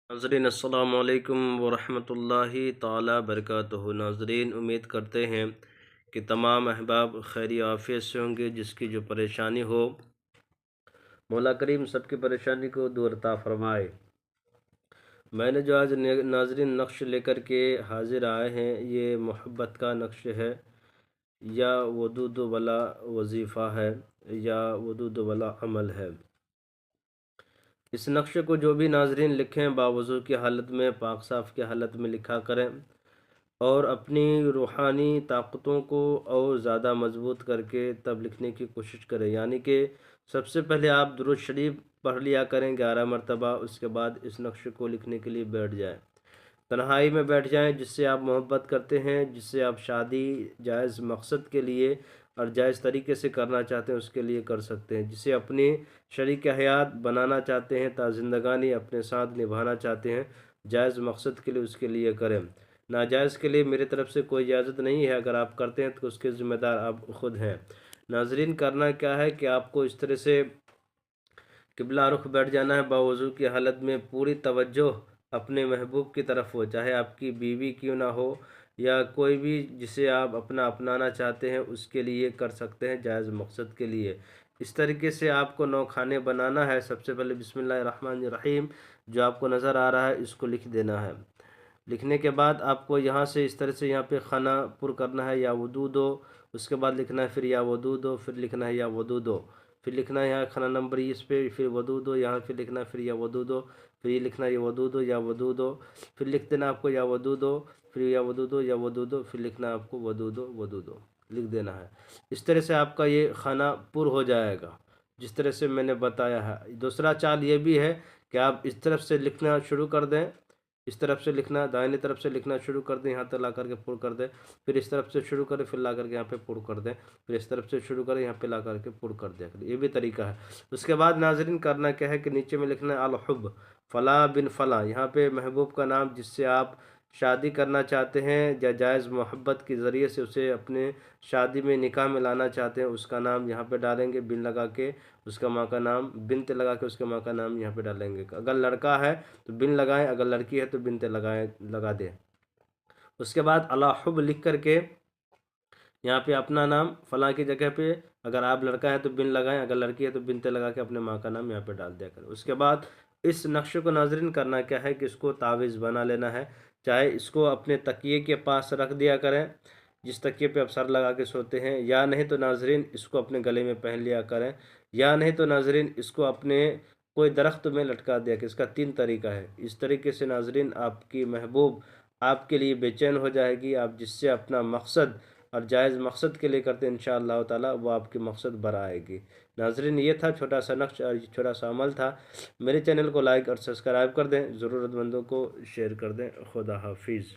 नाज़रीन अस्सलाम वालेकुम वरहमतुल्लाहि ताला बरकातुहू। नाज़रीन, उम्मीद करते हैं कि तमाम अहबाब खैर आफ़ियत से होंगे। जिसकी जो परेशानी हो, मौला करीम सबकी परेशानी को दूर अता फ़रमाए। मैंने जो आज नाज़रीन नक्श लेकर के हाज़िर आए हैं, ये मोहब्बत का नक्श है, या वदूद वाला वजीफ़ा है, या वदूद वाला अमल है। इस नक्शे को जो भी नाज़रीन लिखें, बावज़ू की हालत में, पाक साफ़ की हालत में लिखा करें, और अपनी रूहानी ताक़तों को और ज़्यादा मज़बूत करके तब लिखने की कोशिश करें। यानी कि सबसे पहले आप दुरूद शरीफ पढ़ लिया करें 11 मरतबा। उसके बाद इस नक्शे को लिखने के लिए बैठ जाएं, तन्हाई में बैठ जाएं। जिससे आप मोहब्बत करते हैं, जिससे आप शादी जायज़ मकसद के लिए और जायज़ तरीके से करना चाहते हैं, उसके लिए कर सकते हैं। जिसे अपनी शरीक हयात बनाना चाहते हैं, ता ज़िंदगानी अपने साथ निभाना चाहते हैं, जायज़ मकसद के लिए, उसके लिए करें। नाजायज़ के लिए मेरी तरफ से कोई इजाज़त नहीं है। अगर आप करते हैं तो उसके ज़िम्मेदार आप ख़ुद हैं। नाज़रीन, करना क्या है कि आपको इस तरह से किबला रुख बैठ जाना है, बावज़ू की हालत में पूरी तवज्जो अपने महबूब की तरफ हो, चाहे आपकी बीवी क्यों ना हो या कोई भी जिसे आप अपनाना चाहते हैं, उसके लिए कर सकते हैं, जायज़ मकसद के लिए। इस तरीके से आपको 9 खाने बनाना है। सबसे पहले बिस्मिल्लाहिर्रहमानिर्रहीम जो आपको नज़र आ रहा है, इसको लिख देना है। लिखने के बाद आपको यहाँ से इस तरह से यहाँ पे खाना पुर करना है, या वदू दो। उसके बाद लिखना है फिर या वदू दो, फिर लिखना है या वदू दो, फिर लिखना है यहाँ खाना नंबर इस पे, फिर वदू दो, यहाँ फिर लिखना है फिर या वदू दो, फिर ये लिखना है या वदू दो या वदू दो, फिर लिख देना आपको या वदू दो, फिर या वदू दो या वदू दो, फिर लिखना है आपको वदू दो लिख देना है। इस तरह से आपका ये खाना पुर हो जाएगा, जिस तरह से मैंने बताया है। दूसरा चाल ये भी है कि आप इस तरफ से लिखना शुरू कर दें, इस तरफ से लिखना, दाहिनी तरफ से लिखना शुरू कर दें, यहाँ तक ला करके पुर कर दें। फिर इस तरफ से शुरू करें, फिर ला करके यहाँ पे पुर कर दें, फिर इस तरफ से शुरू करें, यहाँ पे ला करके पुर कर दें। ये भी तरीका है। उसके बाद नाज़रीन करना क्या है कि नीचे में लिखना है अल हुब फ़ला बिन फ़ला। यहाँ पे महबूब का नाम, जिससे आप शादी करना चाहते हैं या जायज़ मोहब्बत के ज़रिए से उसे अपने शादी में निकाह में लाना चाहते हैं, उसका नाम यहाँ पे डालेंगे बिन लगा के। उसका माँ का नाम बिनते लगा के उसके माँ का नाम यहाँ पे डालेंगे। अगर लड़का है तो बिन लगाएं, अगर लड़की है तो बिनते लगा दें। उसके बाद अला हुब लिख करके यहाँ पे अपना नाम फलां की जगह पे, अगर आप लड़का है तो बिन लगाएं, अगर लड़की है तो बिनते लगा के अपने माँ का नाम यहाँ पे डाल दिया करें। उसके बाद इस नक्शे को नाज़रीन करना क्या है कि इसको तावीज़ बना लेना है। चाहे इसको अपने तकिए के पास रख दिया करें, जिस तकिए पे आप सर लगा के सोते हैं, या नहीं तो नाज़रीन इसको अपने गले में पहन लिया करें, या नहीं तो नाज़रीन इसको अपने कोई दरख्त में लटका दिया। कि इसका 3 तरीका है। इस तरीके से नाज़रीन आपकी महबूब आपके लिए बेचैन हो जाएगी। आप जिससे अपना मकसद और जायज़ मकसद के लिए करते हैं, इंशाअल्लाह ताला वो आपकी मकसद बराएगी। नाज़रीन, ये था छोटा सा नक्श और छोटा सा अमल था। मेरे चैनल को लाइक और सब्सक्राइब कर दें, ज़रूरतमंदों को शेयर कर दें। खुदा हाफिज़।